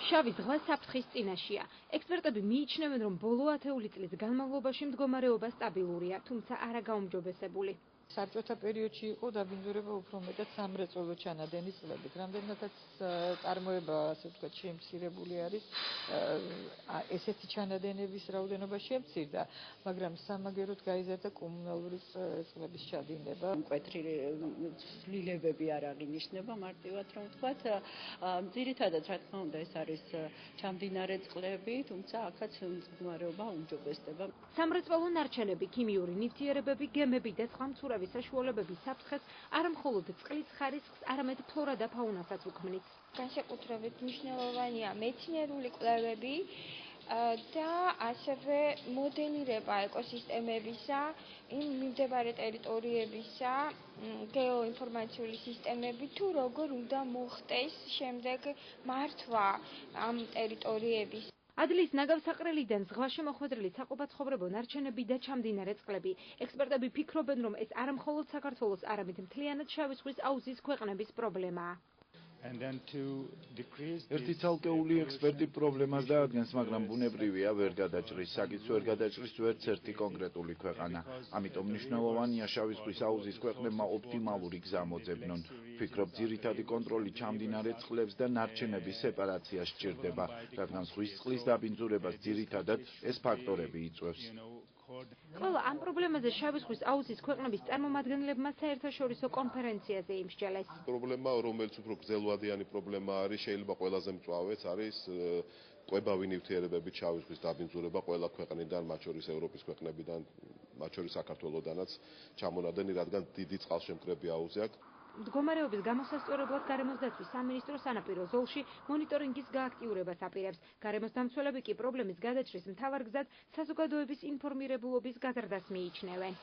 შავი ზღვა საფრთხის წინაშეა. ექსპერტები მიიჩნევენ, რომ ბოლო 10 წლის განმავლობაში მდგომარეობა სტაბილურია, თუმცა არა გაუმჯობესებული. საბჭოთა პერიოდში იყო დაბინძურება უფრო მეტად სამრეწველო ჩანადენის წყლებით. რამდენადაც წარმოება, ასე ვთქვათ, შემცირებული არის, ესეთი ჩანადენების რაოდენობა შემცირდა, მაგრამ სამაგეროდ გაიზარდა კომუნალური წყლების ჩადინება. მკვეთრი ცვლილებები არ აღინიშნება, მარტივად რომ ვთქვათ, ძირითადად რა თქმა უნდა ეს არის ჩამდინარე წყლები, თუმცა აქაც მდგომარეობა უმჯობესდება. სამრეწველო ნარჩენები, ქიმიური ნივთიერებები, გემები და სხვა მცურავი საშუალებების საფრთხეს არა მხოლოდ წყლის ხარისხს, არამედ ფლორა და ფაუნასაც უქმნის. განსაკუთრებით მნიშვნელოვანია მეცნიერული კვლევები და ასევე მოდელირება ეკოსისტემებისა, იმ მიმდებარე ტერიტორიებისა, გეოინფორმაციული სისტემები თუ როგორ უნდა მოხდეს შემდეგ მართვა ამ ტერიტორიების. ადლის ნაგავსაყრელიდან ზღვაში მოხვედრილი საყოფაცხოვრებო ნარჩენები და ჩამდინარე წყლები. ექსპერტები ფიქრობენ, რომ ეს არა მხოლოდ საქართველოს, არამედ მთლიანად შავი ზღვის აუზის ქვეყნების პრობლემაა. ერთი ცალკეული ექსპერტი პრობლემას დაადგენს, მაგრამ ბუნებრივია ვერ გადაჭრის, საკითხს ვერ გადაჭრის ვერც ერთი კონკრეტული ქვეყანა. ამიტომ მნიშვნელოვანია შავი ზღვის აუზის ქვეყნებმა ოპტიმალური გზა მოძებნონ. ვფიქრობ, ძირითადი კონტროლი ჩამდინარე წყლებს და ნარჩენების სეპარაცია სჭირდება, რადგან ზღვის წყლის დაბინძურებას ძირითადად ეს ფაქტორები იწვევს. ყველა ამ პრობლემაზე შავი ზღვის აუზის ქვეყნების წარმომადგენლებმა საერთაშორისო კონფერენციაზე იმსჯელეს. პრობლემა, რომელიც უფრო გრძელვადიანი პრობლემა არის, შეიძლება ყველაზე მწვავეც არის კვებავი ნივთიერებებით შავი ზღვის დაბინძურება ყველა ქვეყნიდან, მათ შორის ევროპის ქვეყნებიდან, მათ შორის საქართველოდანაც ჩამონადენი, რადგან დიდი წყალშემკრები აუზი აქვს. მდგომარეობის გამოსასწორებლად გარემოს დაცვის სამინისტრო სანაპირო ზოლში მონიტორინგის გააქტიურებას აპირებს. გარემოს დამცველები კი პრობლემის გადაჭრის მთავარ გზად საზოგადოების ინფორმირებულობის გაზრდას მიიჩნევენ.